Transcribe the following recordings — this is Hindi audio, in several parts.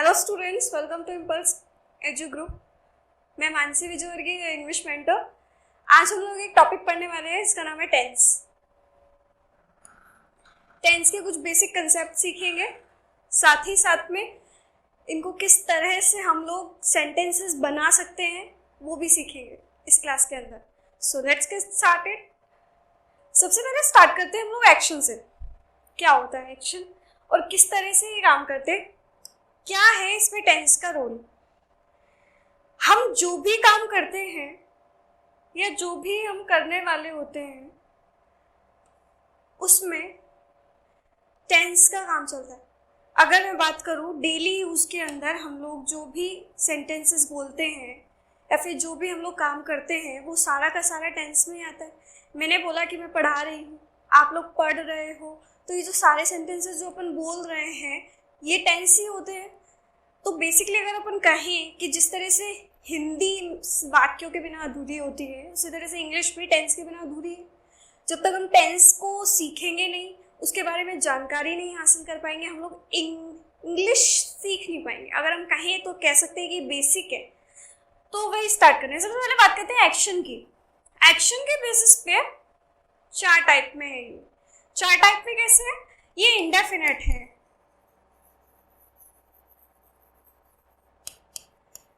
Hello students, welcome to Impulse Edu group. मैं मानसी विजयवर्गीय, इंग्लिश मेंटर। आज हम लोग एक टॉपिक पढ़ने वाले हैं, इसका नाम है टेंस। टेंस के कुछ बेसिक कंसेप्ट सीखेंगे, साथ ही साथ में इनको किस तरह से हम लोग सेंटेंसेस बना सकते हैं वो भी सीखेंगे इस क्लास के अंदर। So let's get started. सबसे पहले स्टार्ट करते हैं हम लोग एक्शन से। क्या होता है एक्शन और किस तरह से ये काम करते हैं, क्या है इसमें टेंस का रोल। हम जो भी काम करते हैं या जो भी हम करने वाले होते हैं उसमें टेंस का काम चलता है। अगर मैं बात करूं डेली यूज के अंदर हम लोग जो भी सेंटेंसेस बोलते हैं या फिर जो भी हम लोग काम करते हैं वो सारा का सारा टेंस में आता है। मैंने बोला कि मैं पढ़ा रही हूँ, आप लोग पढ़ रहे हो, तो ये जो सारे सेंटेंसेस जो अपन बोल रहे हैं ये टेंस ही होते हैं। तो बेसिकली अगर अपन कहें कि जिस तरह से हिंदी वाक्यों के बिना अधूरी होती है, उसी तरह से इंग्लिश भी टेंस के बिना अधूरी है। जब तक हम टेंस को सीखेंगे नहीं, उसके बारे में जानकारी नहीं हासिल कर पाएंगे, हम लोग इंग्लिश सीख नहीं पाएंगे। अगर हम कहें तो कह सकते हैं कि बेसिक है। तो वही स्टार्ट करने से सबसे पहले बात करते हैं एक्शन की। एक्शन के बेसिस पे चार टाइप में है। ये चार टाइप में कैसे है? ये इंडेफिनेट है,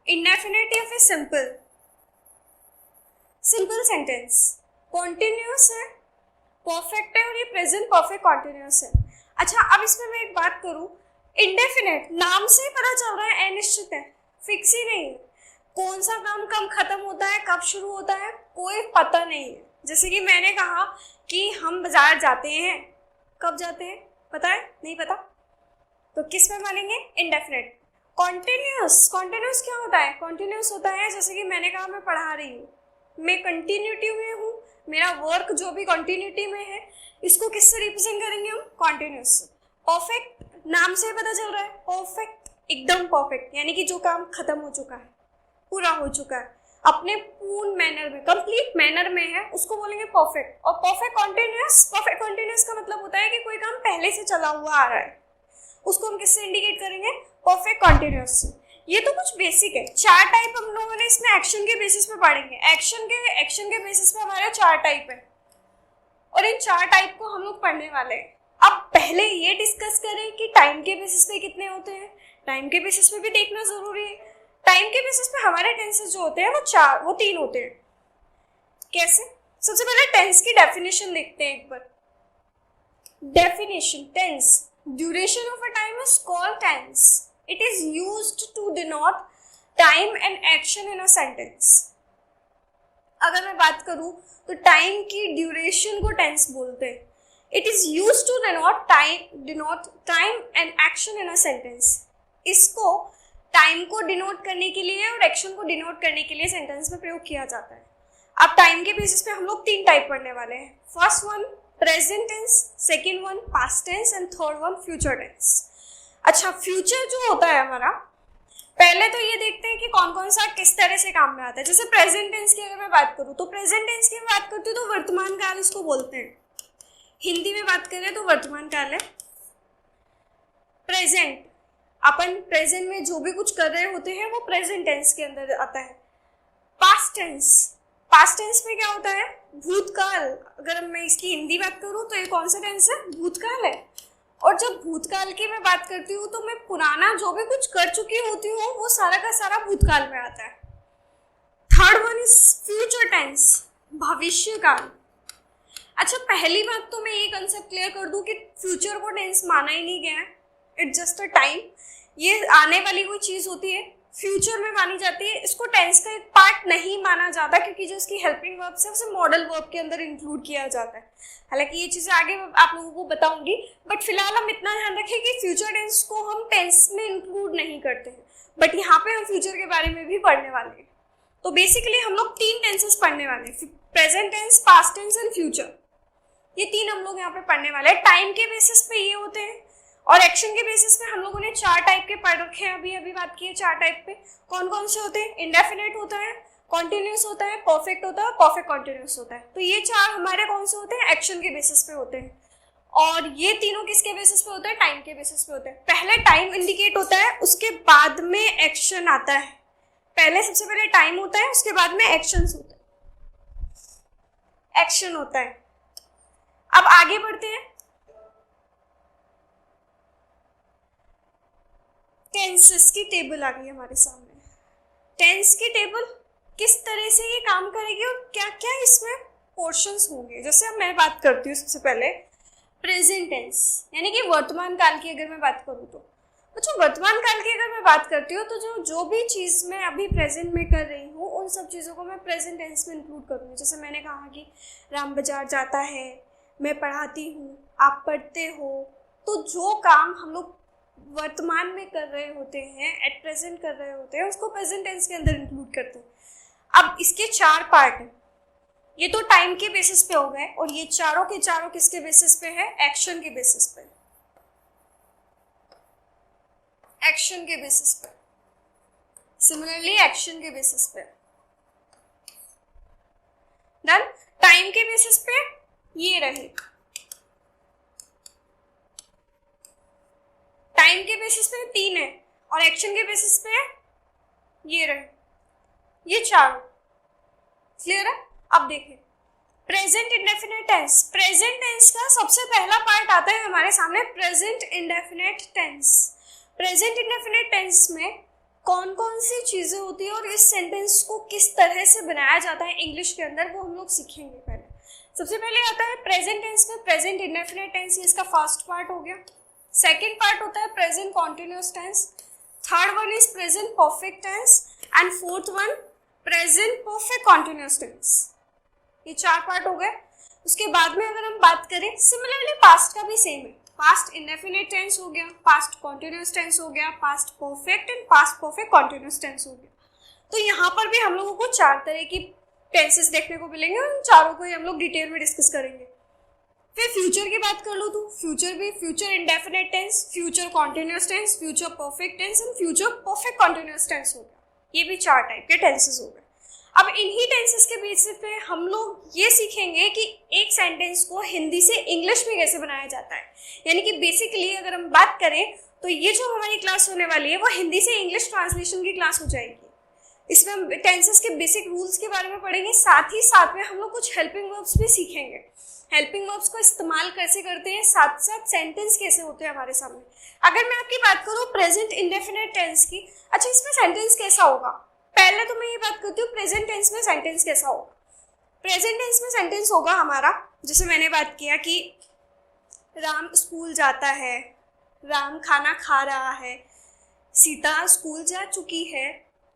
इंडेफिनेट या फिर सिंपल सेंटेंस, कॉन्टिन्यूस है, परफेक्ट है और ये प्रेजेंट परफेक्ट कॉन्टिन्यूस है। अच्छा, अब इसमें मैं एक बात करूं, इंडेफिनेट नाम से ही पता चल रहा है अनिश्चित है, फिक्स ही नहीं है। कौन सा काम कब खत्म होता है, कब शुरू होता है, कोई पता नहीं है। जैसे कि मैंने कहा कि हम बाजार जाते हैं, कब जाते हैं पता है? नहीं पता, तो किस में मानेंगे? इंडेफिनेट। कॉन्टिन्यूस क्या होता है? कॉन्टिन्यूस होता है जैसे कि मैंने कहा मैं पढ़ा रही हूँ, मैं कंटिन्यूटी में हूँ, मेरा वर्क जो भी कंटिन्यूटी में है, इसको किससे रिप्रेजेंट करेंगे हम? कॉन्टिन्यूस। परफेक्ट नाम से पता चल रहा है, परफेक्ट एकदम परफेक्ट, यानी कि जो काम खत्म हो चुका है, पूरा हो चुका है, अपने पूर्ण मैनर में, कंप्लीट मैनर में है, उसको बोलेंगे परफेक्ट। और परफेक्ट कॉन्टिन्यूस का मतलब होता है कि कोई काम पहले से चला हुआ आ रहा है, उसको हम किससे इंडिकेट करेंगे? परफेक्ट कॉन्टिन्यूस से। ये तो कुछ बेसिक है। चार टाइप हम लोगों ने इसमें एक्शन के बेसिस पे पढ़ेंगे। एक्शन के बेसिस पे हमारे चार टाइप है और इन चार टाइप को हम लोग पढ़ने वाले हैं। अब पहले ये डिस्कस करें कि टाइम के बेसिस पे कितने होते हैं। टाइम के बेसिस पे भी देखना जरूरी है। टाइम के बेसिस पे हमारे टेंसेस जो होते हैं वो तीन होते हैं। कैसे? सबसे पहले टेंस की डेफिनेशन देखते हैं एक बार। Definition, tense, duration of a time is called tense. It is used to denote time and action in a sentence. अगर मैं बात करूं तो टाइम की ड्यूरेशन को टेंस बोलते हैं। It is used to denote time and action in a sentence. इसको टाइम को डिनोट करने के लिए और एक्शन को डिनोट करने के लिए सेंटेंस में प्रयोग किया जाता है। अब टाइम के बेसिस पे हम लोग तीन टाइप पढ़ने वाले हैं। First one present tense, second one past tense and third one future tense. अच्छा, फ्यूचर जो होता है हमारा, पहले तो ये देखते हैं कि कौन कौन सा किस तरह से काम में आता है। जैसे प्रेजेंट टेंस की अगर मैं बात करूँ तो प्रेजेंट टेंस की बात करती हूँ तो वर्तमान काल इसको बोलते हैं। हिंदी में बात करें तो वर्तमान काल है। प्रेजेंट, अपन प्रेजेंट में जो भी कुछ कर रहे होते हैं वो प्रेजेंट टेंस के अंदर आता है। पास्ट टेंस में क्या होता है? भूतकाल। अगर मैं इसकी हिंदी बात करूं तो ये कौन सा टेंस है? भूतकाल है। और जब भूतकाल की मैं बात करती हूँ तो मैं पुराना जो भी कुछ कर चुकी होती हूँ वो सारा का सारा भूतकाल में आता है। Third one is future tense, भविष्य काल। अच्छा, पहली बात तो मैं ये कंसेप्ट क्लियर कर दूं कि फ्यूचर को टेंस माना ही नहीं गया है। इट्स जस्ट अ टाइम, ये आने वाली कोई चीज होती है, फ्यूचर में मानी जाती है। इसको टेंस का एक पार्ट नहीं माना जाता क्योंकि जो इसकी हेल्पिंग वर्ब्स है उसे मॉडल वर्ब के अंदर इंक्लूड किया जाता है। हालांकि ये चीजें आगे आप लोगों को बताऊंगी, बट फिलहाल हम इतना ध्यान रखें कि फ्यूचर टेंस को हम टेंस में इंक्लूड नहीं करते हैं, बट यहाँ पे हम फ्यूचर के बारे में भी पढ़ने वाले हैं। तो बेसिकली हम लोग तीन टेंसेस पढ़ने वाले हैं, present tense, past tense and future. ये तीन हम लोग यहाँ पे पढ़ने वाले हैं। टाइम के बेसिस पे ये होते हैं और एक्शन के बेसिस पे हम लोगों ने चार टाइप के पढ़ रखे हैं। अभी बात की है चार टाइप पे। कौन कौन से होते हैं? इंडेफिनेट होता है, कॉन्टिन्यूस होता है, परफेक्ट होता है, परफेक्ट कॉन्टिन्यूस होता है। तो ये चार हमारे कौन से होते हैं? एक्शन के बेसिस पे होते हैं। और ये तीनों किसके बेसिस पे होता है? टाइम के बेसिस पे होता है। पहले टाइम इंडिकेट होता है, उसके बाद में एक्शन आता है। पहले सबसे पहले टाइम होता है, उसके बाद में एक्शन होता है, एक्शन होता है। अब आगे बढ़ते हैं। टेंसेस की टेबल आ गई हमारे सामने। टेंस की टेबल किस तरह से ये काम करेगी और क्या क्या इसमें पोर्शंस होंगे। जैसे अब मैं बात करती हूँ सबसे पहले प्रेजेंट टेंस, यानी कि वर्तमान काल की अगर मैं बात करूँ तो बच्चों वर्तमान काल की अगर मैं बात करती हूँ तो जो भी चीज़ मैं अभी प्रेजेंट में कर रही हूँ उन सब चीज़ों को मैं प्रेजेंट टेंस में इंक्लूड करूँगी। जैसे मैंने कहा कि राम बाजार जाता है, मैं पढ़ाती हूँ, आप पढ़ते हो, तो जो काम हम लोग वर्तमान में कर रहे होते हैं, एट प्रेजेंट कर रहे होते हैं, उसको प्रेजेंट टेंस के अंदर इंक्लूड करते हैं। अब इसके 4 पार्ट हैं। ये तो टाइम के बेसिस पे हो गए और ये चारों के चारों किसके बेसिस पे है? एक्शन के बेसिस पे, एक्शन के बेसिस पे। सिमिलरली एक्शन के बेसिस पे। डन। टाइम के बेसिस पे ये रहे, टाइम के बेसिस पे 3 है और एक्शन के बेसिस पे ये रहे, ये चारों। क्लियर है? अब देखिए present indefinite tense. Present tense का सबसे पहला पार्ट आता है हमारे सामने present indefinite tense. Present indefinite tense में कौन कौन सी चीजें होती है और इस सेंटेंस को किस तरह से बनाया जाता है इंग्लिश के अंदर, वो हम लोग सीखेंगे। पहले सबसे पहले आता है प्रेजेंट टेंस में प्रेजेंट इंडेफिनिट टेंस, ये इसका फर्स्ट पार्ट हो गया। सेकेंड पार्ट होता है present continuous tense, third one is present perfect tense and fourth one present perfect continuous tense. ये 4 पार्ट हो गए। उसके बाद में अगर हम बात करें सिमिलरली पास्ट का भी सेम है। पास्ट इंडेफिनिट टेंस हो गया, पास्ट कॉन्टिन्यूअस टेंस हो गया, past perfect and past perfect continuous tense हो गया। तो यहाँ पर भी हम लोगों को 4 तरह की टेंसेस देखने को मिलेंगे और उन चारों को ही हम लोग डिटेल में डिस्कस करेंगे। फिर फ्यूचर की बात कर लो तो फ्यूचर भी future indefinite tense, future continuous tense, future perfect tense and future perfect continuous tense हो गया। ये भी 4 टाइप के टेंसेस हो गए। अब इन्हीं टेंसेस के बेसिस पे हम लोग ये सीखेंगे कि एक सेंटेंस को हिंदी से इंग्लिश में कैसे बनाया जाता है। यानी कि बेसिकली अगर हम बात करें तो ये जो हमारी क्लास होने वाली है वो हिंदी से इंग्लिश ट्रांसलेशन की क्लास हो जाएगी। इसमें हम टेंसेस के बेसिक रूल्स के बारे में पढ़ेंगे, साथ ही साथ में हम लोग कुछ हेल्पिंग वर्ब्स भी सीखेंगे। हेल्पिंग वर्ब्स को इस्तेमाल कैसे करते हैं, साथ साथ सेंटेंस कैसे होते हैं हमारे सामने। अगर मैं आपकी बात करूँ प्रेजेंट इंडेफिनिट टेंस की, अच्छा इसमें सेंटेंस कैसा होगा? पहले तो मैं ये बात करती हूँ प्रेजेंट टेंस में सेंटेंस कैसा होगा। प्रेजेंट टेंस में सेंटेंस होगा हमारा, जैसे मैंने बात किया कि राम स्कूल जाता है, राम खाना खा रहा है, सीता स्कूल जा चुकी है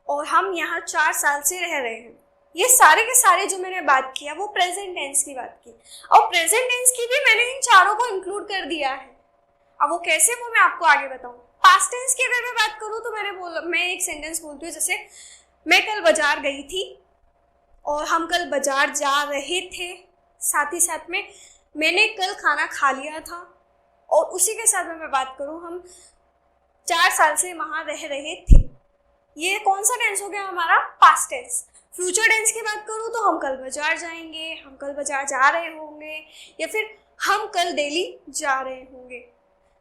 और हम यहाँ 4 साल से रह रहे हैं। ये सारे के सारे जो मैंने बात किया वो प्रेजेंट टेंस की बात की, और प्रेजेंट टेंस की भी मैंने इन चारों को इंक्लूड कर दिया है। अब वो कैसे, वो मैं आपको आगे बताऊँ। पास्ट टेंस की अगर मैं बात करूँ तो मैं एक सेंटेंस बोलती हूँ, जैसे मैं कल बाजार गई थी और हम कल बाजार जा रहे थे, साथ ही साथ में मैंने कल खाना खा लिया था, और उसी के साथ में मैं बात करूं हम 4 साल से वहां रह रहे थे। ये कौन सा टेंस हो गया हमारा? Past tense. फ्यूचर टेंस की बात करूं तो हम कल बाजार जाएंगे, हम कल बाजार जा रहे होंगे, या फिर हम कल दिल्ली जा रहे होंगे।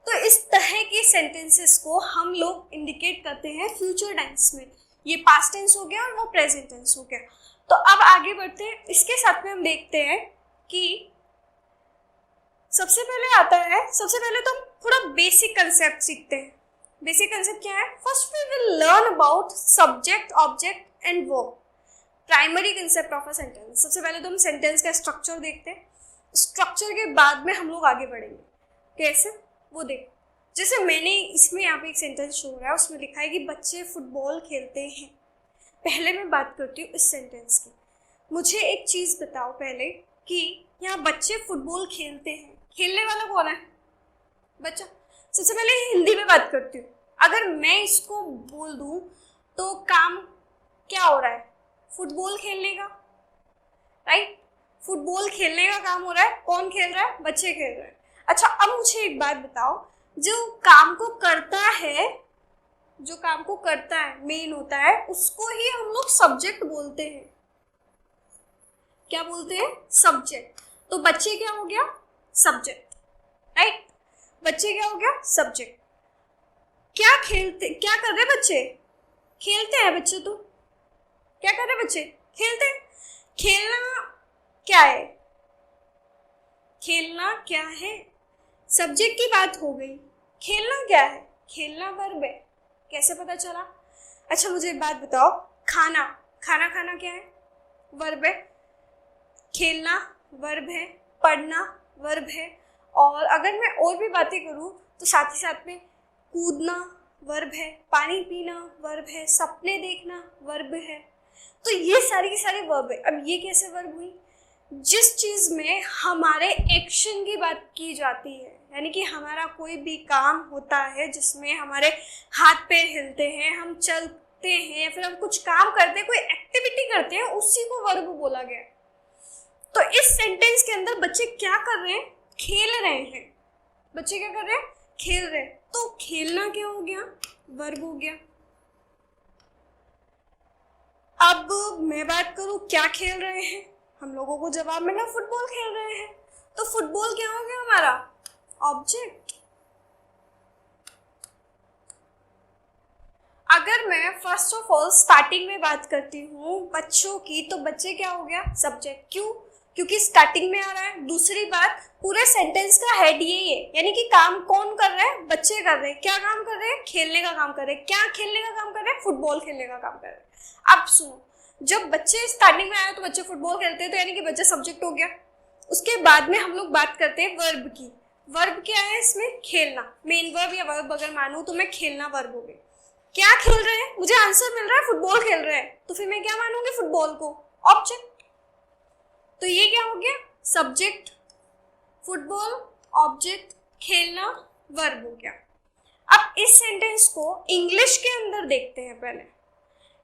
तो इस तरह के सेंटेंसेस को हम लोग इंडिकेट करते हैं फ्यूचर टेंस में। ये पास्ट टेंस हो गया और वो प्रेजेंट टेंस हो गया। तो अब आगे बढ़ते हैं, इसके साथ में हम देखते हैं कि सबसे पहले आता है, सबसे पहले तो हम थोड़ा बेसिक कंसेप्ट सीखते हैं। बेसिक कंसेप्ट क्या है? First we will learn about subject, object and verb, primary concept of a sentence. सबसे पहले तो हम सेंटेंस का स्ट्रक्चर देखते हैं, स्ट्रक्चर के बाद में हम लोग आगे बढ़ेंगे। कैसे, वो देखो। जैसे मैंने इसमें यहाँ पे एक सेंटेंस शो हो रहा है, उसमें लिखा है कि बच्चे फुटबॉल खेलते हैं। पहले मैं बात करती हूँ इस सेंटेंस की। मुझे एक चीज़ बताओ पहले कि यहाँ बच्चे फुटबॉल खेलते हैं, खेलने वाला कौन है? बच्चा। सबसे पहले हिंदी में बात करती हूँ। अगर मैं इसको बोल दूँ तो काम क्या हो रहा है? फुटबॉल खेलने का, राइट? फुटबॉल खेलने का काम हो रहा है। कौन खेल रहा है? बच्चे खेल रहे हैं। अच्छा, अब मुझे एक बात बताओ, जो काम को करता है, जो काम को करता है, मेन होता है, उसको ही हम लोग सब्जेक्ट बोलते हैं। क्या बोलते हैं? सब्जेक्ट। तो बच्चे क्या हो गया? Subject, right. बच्चे क्या हो गया, सब्जेक्ट। क्या क्या कर रहे बच्चे, खेलते हैं बच्चे। तो क्या कर रहे बच्चे, खेलते हैं। खेलना क्या है, खेलना क्या है, सब्जेक्ट की बात हो गई। खेलना क्या है, खेलना वर्ब है। कैसे पता चला? अच्छा मुझे एक बात बताओ, खाना, खाना खाना क्या है, वर्ब है। खेलना वर्ब है, पढ़ना वर्ब है। और अगर मैं और भी बातें करूँ तो साथ ही साथ में कूदना वर्ब है, पानी पीना वर्ब है, सपने देखना वर्ब है। तो ये सारी की सारी वर्ब है। अब ये कैसे वर्ब हुई? जिस चीज में हमारे एक्शन की बात की जाती है, यानी कि हमारा कोई भी काम होता है जिसमें हमारे हाथ पैर हिलते हैं, हम चलते हैं, फिर हम कुछ काम करते हैं, कोई एक्टिविटी करते हैं, उसी को वर्ब बोला गया। तो इस सेंटेंस के अंदर बच्चे क्या कर रहे हैं, खेल रहे हैं। बच्चे क्या कर रहे हैं, खेल रहे हैं। तो खेलना क्या हो गया, वर्ब हो गया। अब मैं बात करूं क्या खेल रहे हैं, हम लोगों को जवाब मिला फुटबॉल खेल रहे हैं। तो फुटबॉल क्या हो गया हमारा, ऑब्जेक्ट। अगर मैं फर्स्ट ऑफ ऑल स्टार्टिंग में बात करती हूँ बच्चों की, तो बच्चे क्या हो गया, सब्जेक्ट। क्यों? क्योंकि स्टार्टिंग में आ रहा है। दूसरी बात, पूरे सेंटेंस का हेड यही है, यानी कि काम कौन कर रहा है, बच्चे कर रहे हैं। क्या काम कर रहे हैं, खेलने का काम कर रहे हैं। क्या खेलने का काम कर रहे हैं, फुटबॉल खेलने का काम कर रहे हैं। अब सुनो, जब बच्चे स्टार्टिंग में आए तो बच्चे फुटबॉल खेलते हैं, तो यानी कि बच्चा सब्जेक्ट हो गया। उसके बाद में हम लोग बात करते हैं वर्ब की। वर्ब क्या है इसमें, खेलना। मेन वर्ब या वर्ब अगर मानूं तो मैं खेलना वर्ब हो गई। क्या खेल रहे हैं, मुझे आंसर मिल रहा है फुटबॉल खेल रहे हैं, तो फिर मैं क्या मानूंगी, फुटबॉल को, ऑब्जेक्ट। तो ये क्या हो गया, सब्जेक्ट, फुटबॉल, ऑब्जेक्ट, खेलना वर्ब हो गया। अब इस सेंटेंस को इंग्लिश के अंदर देखते हैं। पहले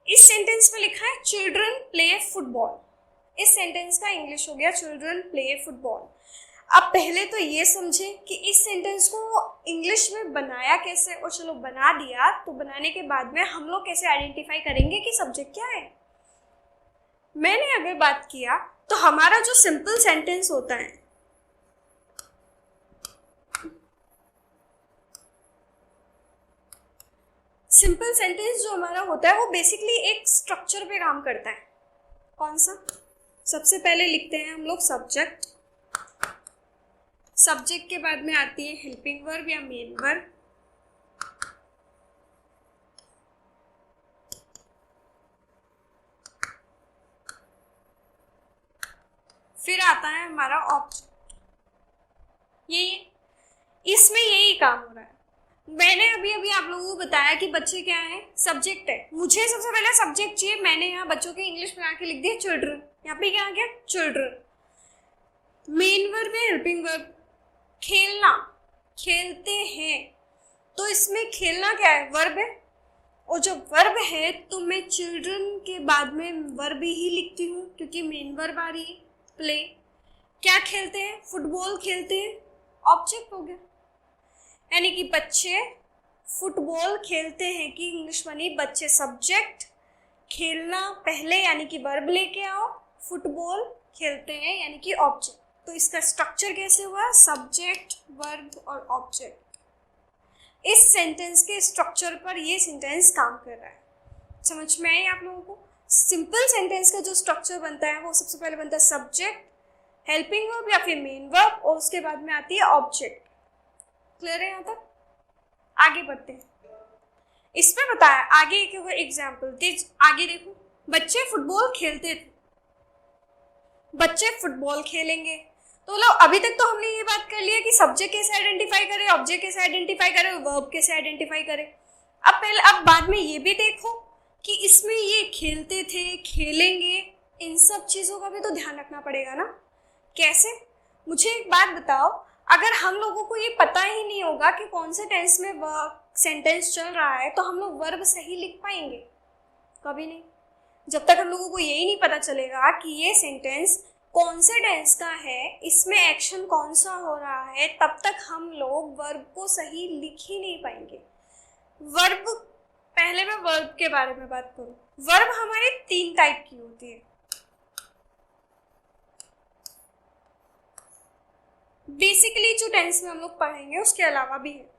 इस सेंटेंस में लिखा है चिल्ड्रन प्ले फुटबॉल। इस सेंटेंस का इंग्लिश हो गया चिल्ड्रन प्ले फुटबॉल। अब पहले तो ये समझे कि इस सेंटेंस को इंग्लिश में बनाया कैसे, और चलो बना दिया, तो बनाने के बाद में हम लोग कैसे आइडेंटिफाई करेंगे कि सब्जेक्ट क्या है। मैंने अगर बात किया तो हमारा जो सिंपल सेंटेंस होता है, सिंपल सेंटेंस जो हमारा होता है वो बेसिकली एक स्ट्रक्चर पे काम करता है। कौन सा? सबसे पहले लिखते हैं हम लोग सब्जेक्ट। सब्जेक्ट के बाद में आती है हेल्पिंग वर्ब या मेन वर्ब। फिर आता है हमारा ऑब्जेक्ट। यही, इसमें यही काम हो रहा है। मैंने अभी अभी आप लोगों को बताया कि बच्चे क्या है, सब्जेक्ट है। मुझे सबसे पहले सब्जेक्ट चाहिए, मैंने यहाँ बच्चों के इंग्लिश में आके लिख दिया चिल्ड्रन। यहाँ पे क्या आ गया, चिल्ड्रन। मेन वर्ब है, हेल्पिंग वर्ब। खेलना, खेलते हैं, तो इसमें खेलना क्या है, वर्ब है। और जब वर्ब है तो मैं चिल्ड्रन के बाद में वर्ब ही लिखती हूँ, क्योंकि मेन वर्ब आ रही है, प्ले। क्या खेलते हैं, फुटबॉल खेलते हैं, ऑब्जेक्ट हो गया। यानी कि बच्चे फुटबॉल खेलते हैं की इंग्लिश बनी बच्चे सब्जेक्ट, खेलना पहले यानी कि वर्ब लेके आओ, फुटबॉल खेलते हैं यानी कि ऑब्जेक्ट। तो इसका स्ट्रक्चर कैसे हुआ, सब्जेक्ट, वर्ब और ऑब्जेक्ट। इस सेंटेंस के स्ट्रक्चर पर ये सेंटेंस काम कर रहा है। समझ में आई आप लोगों को? सिंपल सेंटेंस का जो स्ट्रक्चर बनता है वो सबसे पहले बनता है सब्जेक्ट, हेल्पिंग वर्ब या फिर मेन वर्ब, और उसके बाद में आती है ऑब्जेक्ट। क्लियर है यहाँ तक? आगे बढ़ते हैं। इसमें बताया आगे एक एग्जाम्पल, आगे देखो, बच्चे फुटबॉल खेलते थे, बच्चे फुटबॉल खेलेंगे। तो लो अभी तक तो हमने ये बात कर लिया कि सब्जेक्ट कैसे आइडेंटिफाई करें, ऑब्जेक्ट कैसे आइडेंटिफाई करें, वर्ब कैसे आइडेंटिफाई करें। अब बाद में ये भी देखो कि इसमें ये खेलते थे, खेलेंगे, इन सब चीजों का भी तो ध्यान रखना पड़ेगा ना। कैसे? मुझे एक बात बताओ, अगर हम लोगों को ये पता ही नहीं होगा कि कौन से टेंस में सेंटेंस चल रहा है, तो हम लोग वर्ब सही लिख पाएंगे? कभी नहीं। जब तक हम लोगों को यही नहीं पता चलेगा कि ये सेंटेंस कौन से टेंस का है, इसमें एक्शन कौन सा हो रहा है, तब तक हम लोग वर्ब को सही लिख ही नहीं पाएंगे। वर्ब, पहले मैं वर्ब के बारे में बात करूं। वर्ब हमारे 3 टाइप की होती है। बेसिकली जो टेंस में हम लोग पढ़ेंगे उसके अलावा भी है।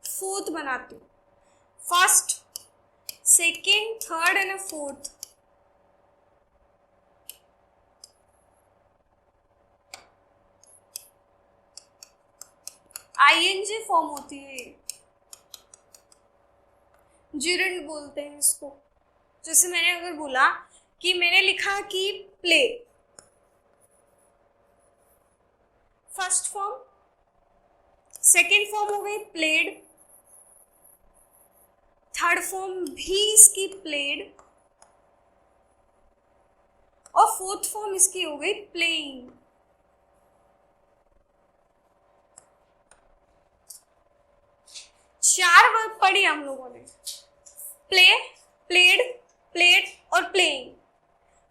फोर्थ बनाती हूँ, first, second, third and fourth. ING form होती है, जिरंड बोलते हैं इसको। जैसे मैंने अगर बोला कि मैंने लिखा कि play, first form, second form हो गई प्लेड, थर्ड फॉर्म भी इसकी प्लेड, और फोर्थ फॉर्म इसकी हो गई प्लेइंग। चार वर्ब पढ़ी हम लोगों ने, प्ले, प्लेड, प्लेड और playing.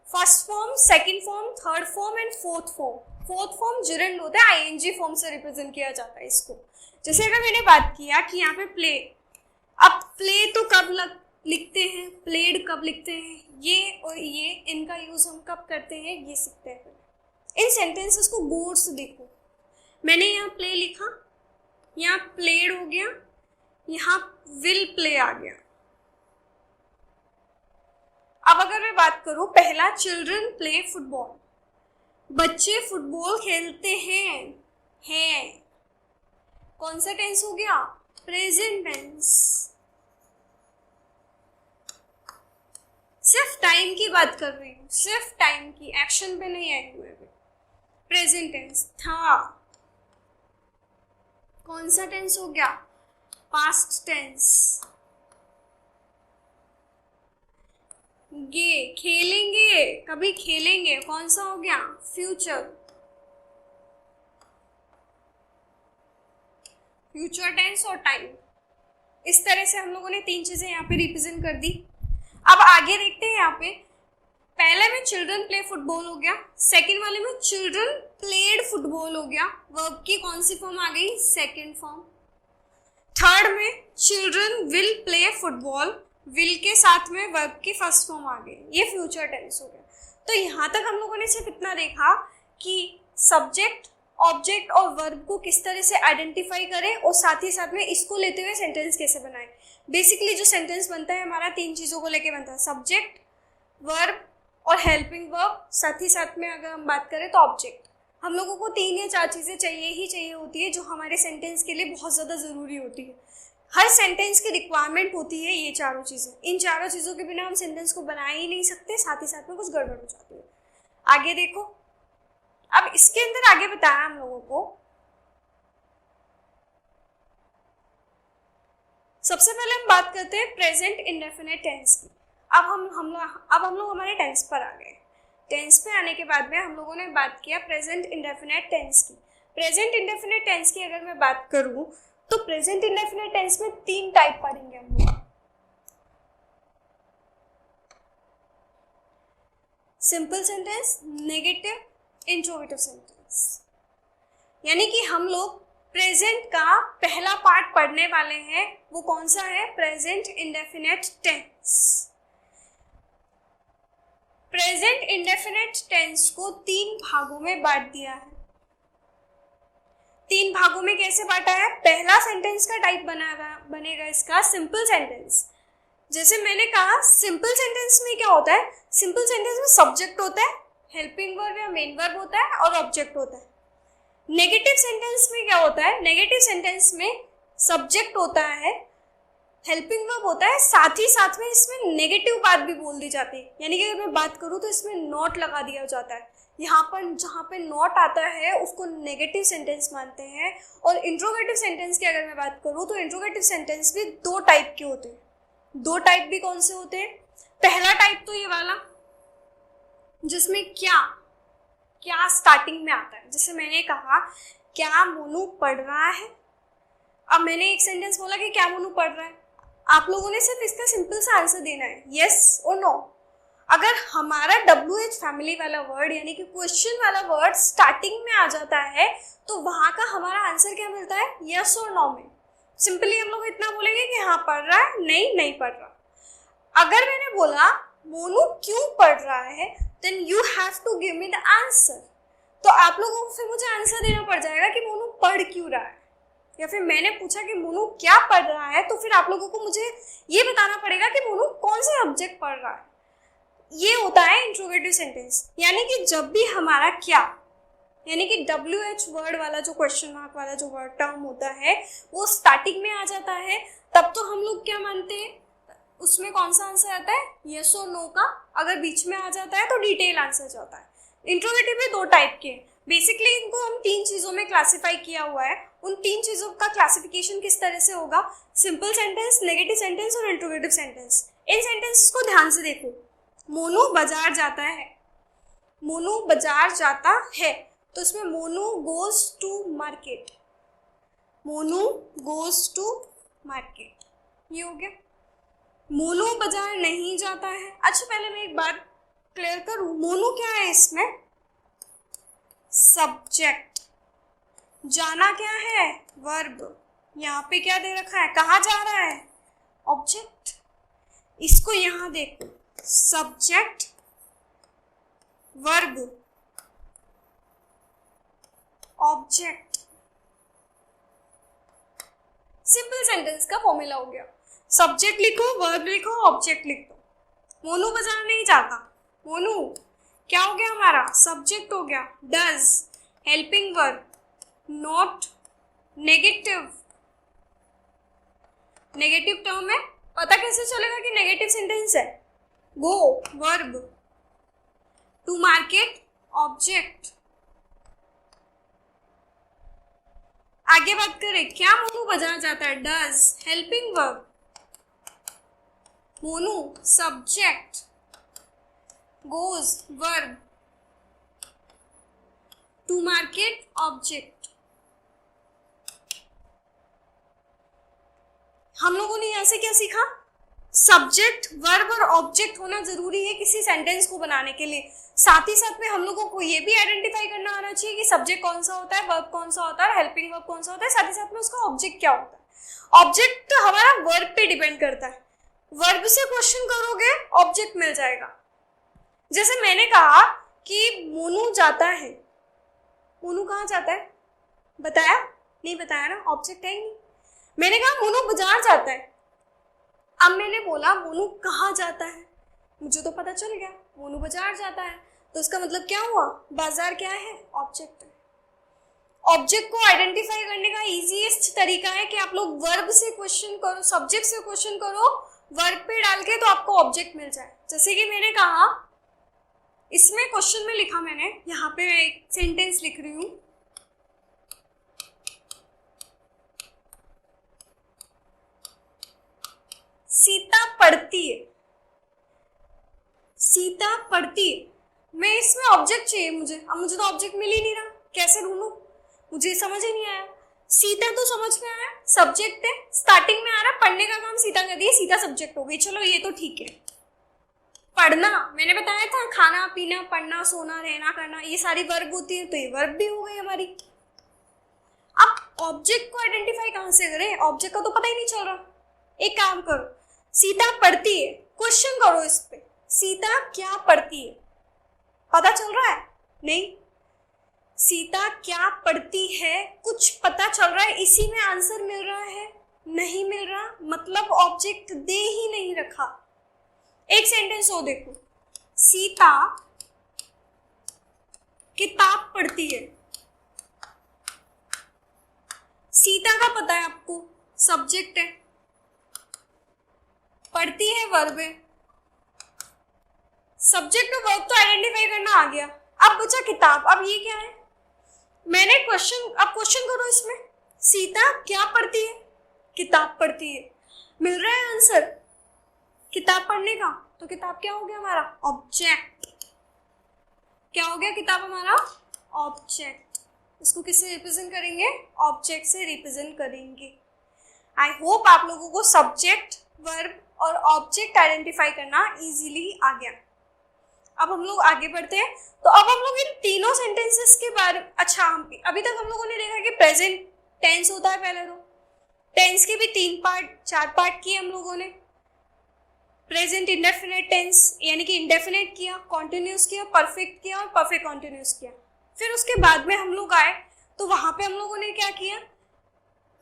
First form, second form, third form and fourth form. Fourth form gerund होता है, आईएनजी फॉर्म से रिप्रेजेंट किया जाता है इसको। जैसे अगर मैंने बात किया कि यहाँ पे प्ले, अब प्ले तो कब लिखते हैं, प्लेड कब लिखते हैं, ये और ये इनका यूज हम कब करते हैं ये सीखते हैं। इन सेंटेंसेस को गौर से देखो। मैंने यहाँ प्ले लिखा, यहाँ प्लेड हो गया, यहाँ विल प्ले आ गया। अब अगर मैं बात करूं, पहला चिल्ड्रन प्ले फुटबॉल, बच्चे फुटबॉल खेलते हैं। कौन सा टेंस हो गया, प्रेजेंट टेंस। सिर्फ टाइम की बात कर रही हूं, सिर्फ टाइम की, एक्शन पे नहीं आई हुए। प्रेजेंट टेंस था। कौन सा टेंस हो गया, पास्ट टेंस। गे, खेलेंगे, कभी खेलेंगे, कौन सा हो गया, फ्यूचर। फ्यूचर टेंस और टाइम। इस तरह से हम लोगों ने तीन चीजें यहाँ पे रिप्रेजेंट कर दी। अब आगे देखते हैं। यहाँ पे पहले में चिल्ड्रन प्ले फुटबॉल हो गया, सेकंड वाले में चिल्ड्रन प्लेड फुटबॉल हो गया, वर्ब की कौन सी फॉर्म आ गई, सेकंड फॉर्म। थर्ड में children will play football, will के साथ में वर्ब की फर्स्ट फॉर्म आ गई, ये फ्यूचर टेंस हो गया। तो यहाँ तक हम लोगों ने सिर्फ इतना देखा कि सब्जेक्ट, ऑब्जेक्ट और वर्ब को किस तरह से आइडेंटिफाई करें और साथ ही साथ में इसको लेते हुए सेंटेंस कैसे बनाएं। बेसिकली जो सेंटेंस बनता है हमारा तीन चीज़ों को लेके बनता है, सब्जेक्ट, वर्ब और हेल्पिंग वर्ब, साथ ही साथ में अगर हम बात करें तो ऑब्जेक्ट। हम लोगों को तीन या चार चीज़ें चाहिए होती है जो हमारे सेंटेंस के लिए बहुत ज़्यादा ज़रूरी होती है। हर सेंटेंस की रिक्वायरमेंट होती है ये चारों चीज़ें। इन चारों चीज़ों के बिना हम सेंटेंस को बना ही नहीं सकते, साथ ही साथ में कुछ गड़बड़ हो जाती है। आगे देखो, अब इसके अंदर आगे बताया हम लोगों को, सबसे पहले हम बात करते हैं प्रेजेंट इंडेफिनिट टेंस की। अब हम लोग हमारे टेंस पर आ गए। टेंस पे आने के बाद में हम लोगों ने बात किया प्रेजेंट इंडेफिनिट टेंस की। प्रेजेंट इंडेफिनिट टेंस की अगर मैं बात करूं तो प्रेजेंट इंडेफिनिट टेंस में तीन टाइप पढ़ेंगे हम लोग। Simple sentence, negative, interrogative sentence. यानी कि हम लोग प्रेजेंट का पहला पार्ट पढ़ने वाले हैं, वो कौन सा है, present indefinite tense. Present indefinite tense को तीन भागों में बांट दिया है। तीन भागों में कैसे बांटा है, पहला सेंटेंस का टाइप बनेगा इसका सिंपल सेंटेंस। जैसे मैंने कहा सिंपल सेंटेंस में क्या होता है, सिंपल सेंटेंस में सब्जेक्ट होता है, हेल्पिंग वर्ब या मेन वर्ब होता है और ऑब्जेक्ट होता है। नेगेटिव सेंटेंस में क्या होता है, नेगेटिव सेंटेंस में सब्जेक्ट होता है, हेल्पिंग वर्ब होता है, साथ ही साथ में इसमें नेगेटिव बात भी बोल दी जाती है। यानी कि अगर मैं बात करूँ तो इसमें नॉट लगा दिया जाता है। यहाँ पर जहाँ पे नॉट आता है उसको नेगेटिव सेंटेंस मानते हैं। और इंट्रोगेटिव सेंटेंस की अगर मैं बात करूँ तो इंट्रोगेटिव सेंटेंस भी दो टाइप के होते हैं। दो टाइप भी कौन से होते हैं, पहला टाइप तो ये वाला जिसमें क्या स्टार्टिंग में आता है। जैसे मैंने कहा क्या मोनू पढ़ रहा है, अब मैंने एक सेंटेंस बोला कि क्या मोनू पढ़ रहा है, आप लोगों ने सिर्फ इसका सिंपल सा आंसर देना है, यस और नो। अगर हमारा WH फैमिली वाला वर्ड यानी कि क्वेश्चन वाला वर्ड स्टार्टिंग में आ जाता है तो वहां का हमारा आंसर क्या मिलता है, यस और नो में। सिंपली हम लोग इतना बोलेंगे कि हाँ पढ़ रहा है, नहीं पढ़ रहा। अगर मैंने बोला मोनू क्यों पढ़ रहा है, then you have to give me the answer. तो आप लोगों को फिर मुझे आंसर देना पड़ जाएगा कि मोनू पढ़ क्यों रहा है, या फिर मैंने पूछा कि मोनू क्या पढ़ रहा है, तो फिर आप लोगों को मुझे ये बताना पड़ेगा कि मोनू कौन से ऑब्जेक्ट पढ़ रहा है। ये होता है इंट्रोगेटिव सेंटेंस। यानी कि जब भी हमारा क्या, यानी कि WH वर्ड वाला जो क्वेश्चन मार्क वाला जो वर्ड टर्म होता है वो स्टार्टिंग में आ जाता है, तब तो हम लोग क्या मानते हैं, उसमें कौन सा आंसर आता है, यस और नो का। अगर बीच में आ जाता है तो डिटेल आंसर जाता है। इंट्रोगेटिव में 2 टाइप के, बेसिकली इनको हम 3 चीजों में क्लासिफाई किया हुआ है। उन 3 चीजों का क्लासिफिकेशन किस तरह से होगा, सिंपल सेंटेंस, नेगेटिव सेंटेंस और इंट्रोगेटिव सेंटेंस। इन सेंटेंसेस को ध्यान से देखो। मोनू बाजार जाता है, मोनू बाजार जाता है, तो इसमें Monu goes to market, Monu goes to market, ये हो गया। मोनू बाजार नहीं जाता है। अच्छा पहले मैं एक बात क्लियर करूं, मोनू क्या है इसमें, सब्जेक्ट, जाना क्या है, वर्ब, यहाँ पे क्या दे रखा है, कहाँ जा रहा है, ऑब्जेक्ट। इसको यहाँ देखो, subject verb object, simple sentence का फॉर्मूला हो गया। सब्जेक्ट लिखो, वर्ब लिखो, ऑब्जेक्ट लिख दो। मोनू बाजार नहीं जाता, मोनू क्या हो गया हमारा, सब्जेक्ट हो गया। Does helping verb, not negative, negative term है, पता कैसे चलेगा कि नेगेटिव सेंटेंस है। Go verb, to market object. आगे बात करें, क्या मोनू बाजार जाता है, does helping verb, Monu subject, goes verb, to market object. हम लोगों ने यहां से क्या सीखा, सब्जेक्ट वर्ब और ऑब्जेक्ट होना जरूरी है किसी सेंटेंस को बनाने के लिए। साथ ही साथ में हम लोगों को ये भी आइडेंटिफाई करना आना चाहिए कि सब्जेक्ट कौन सा होता है, वर्ब कौन सा होता है, हेल्पिंग वर्ब कौन सा होता है, साथ ही साथ में उसका ऑब्जेक्ट क्या होता है। ऑब्जेक्ट हमारा वर्ब पे डिपेंड करता है, वर्ब से क्वेश्चन करोगे ऑब्जेक्ट मिल जाएगा। जैसे मैंने कहा कि मोनू जाता है, मोनू कहाँ जाता है, बताया नहीं, बताया ना, ऑब्जेक्ट है ही नहीं। मैंने कहा मोनू बाजार जाता है, अब मैंने बोला मोनू कहाँ जाता है, मुझे तो पता चल गया मोनू बाजार जाता है, तो उसका मतलब क्या हुआ, बाजार क्या है, ऑब्जेक्ट है। ऑब्जेक्ट को आइडेंटिफाई करने का इजीएस्ट तरीका है कि आप लोग वर्ब से क्वेश्चन करो, सब्जेक्ट से क्वेश्चन करो, वर्ब पे डाल के तो आपको ऑब्जेक्ट मिल जाए। जैसे कि मैंने कहा, इसमें क्वेश्चन में लिखा मैंने, यहाँ पे मैं एक सेंटेंस लिख रही हूं, सीता पढ़ती है, सीता पढ़ती है। मैं इसमें ऑब्जेक्ट चाहिए मुझे, अब मुझे तो ऑब्जेक्ट मिल ही नहीं रहा, कैसे ढूंढूं, मुझे समझ ही नहीं आया। सीता तो समझ में आया, सब्जेक्ट है, स्टार्टिंग में आ रहा, पढ़ने का काम सीता कर दी, सीता सब्जेक्ट हो गई, चलो ये तो ठीक है। पढ़ना मैंने बताया था, खाना पीना, पढ़ना, सोना, रहना, करना, ये सारी वर्ब होती है, तो ये वर्ब भी हो गई हमारी। अब ऑब्जेक्ट को आइडेंटिफाई कहां से करें, ऑब्जेक्ट का तो पता ही नहीं चल रहा। एक काम करो, सीता पढ़ती है, क्वेश्चन करो इस पे, सीता क्या पढ़ती है, पता चल रहा है, नहीं, सीता क्या पढ़ती है, कुछ पता चल रहा है, इसी में आंसर मिल रहा है, नहीं मिल रहा, मतलब ऑब्जेक्ट दे ही नहीं रखा। एक सेंटेंस हो देखो, सीता किताब पढ़ती है, सीता का पता है आपको, सब्जेक्ट है, पढ़ती है वर्ब है, सब्जेक्ट और वर्ब तो आइडेंटिफाई करना आ गया। अब बचा किताब, अब ये क्या है, मैंने क्वेश्चन, अब क्वेश्चन करो इसमें, सीता क्या पढ़ती है, किताब पढ़ती है, मिल रहा है आंसर किताब पढ़ने का, तो किताब क्या हो गया हमारा, ऑब्जेक्ट। क्या हो गया किताब हमारा, ऑब्जेक्ट। इसको किससे रिप्रेजेंट करेंगे, ऑब्जेक्ट से रिप्रेजेंट करेंगे। आई होप आप लोगों को सब्जेक्ट, वर्ब और ऑब्जेक्ट आइडेंटिफाई करना इजीली आ गया। अब हम लोग आगे बढ़ते हैं, तो अब हम लोग इन तीनों सेंटेंसेस के बारे, अच्छा अभी तक हम लोगों ने देखा कि प्रेजेंट टेंस होता है, पहले तो टेंस के भी 3 पार्ट 4 पार्ट किए हम लोगों ने। प्रेजेंट इंडेफिनिट टेंस यानी कि इंडेफिनिट किया, कॉन्टिन्यूस किया, परफेक्ट किया और परफेक्ट कॉन्टिन्यूस किया। फिर उसके बाद में हम लोग आए तो वहां पे हम लोगों ने क्या किया,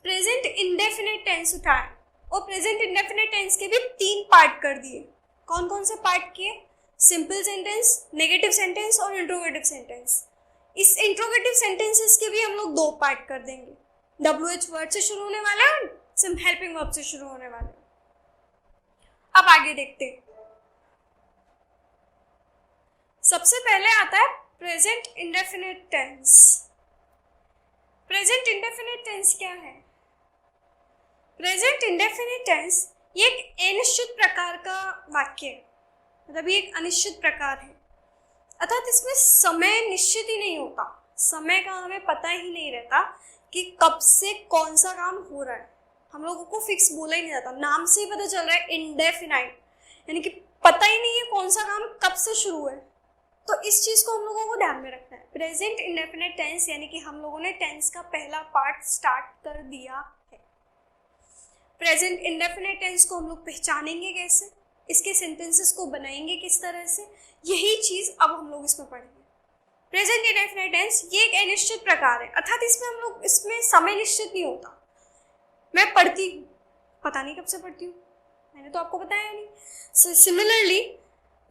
प्रेजेंट इंडेफिनिट टेंस उठाया और प्रेजेंट इंडेफिनिट टेंस के भी 3 पार्ट कर दिए। कौन कौन से पार्ट किए, सिंपल सेंटेंस, नेगेटिव सेंटेंस और इंट्रोगेटिव सेंटेंस। इस इंट्रोगेटिव सेंटेंसेस के भी हम लोग 2 पार्ट कर देंगे, WH वर्ड से शुरू होने वाला है, हेल्पिंग वर्ब से शुरू होने वाला है। अब आगे देखते हैं। सबसे पहले आता है present indefinite tense. Present indefinite tense क्या है? प्रेजेंट इंडेफिनिट टेंस ये एक अनिश्चित प्रकार का वाक्य है, मतलब ये एक अनिश्चित प्रकार है, अर्थात इसमें समय निश्चित ही नहीं होता, समय का हमें पता ही नहीं रहता कि कब से कौन सा काम हो रहा है, हम लोगों को फिक्स बोला ही नहीं जाता। नाम से ही पता चल रहा है इंडेफिनाइट, यानी कि पता ही नहीं है कौन सा काम कब से शुरू है। तो इस चीज को हम लोगों को ध्यान में रखना है। प्रेजेंट इंडेफिनिट टेंस यानी कि हम लोगों ने टेंस का पहला पार्ट स्टार्ट कर दिया है। प्रेजेंट इंडेफिनिट टेंस को हम लोग पहचानेंगे कैसे, इसके सेंटेंसेस को बनाएंगे किस तरह से, यही चीज अब हम लोग इसमें पढ़ेंगे। प्रेजेंट इंडेफिनिट टेंस ये एक अनिश्चित प्रकार है, अर्थात इसमें समय निश्चित नहीं होता। मैं पढ़ती हूँ, पता नहीं कब से पढ़ती हूँ, मैंने तो आपको बताया नहीं। सिमिलरली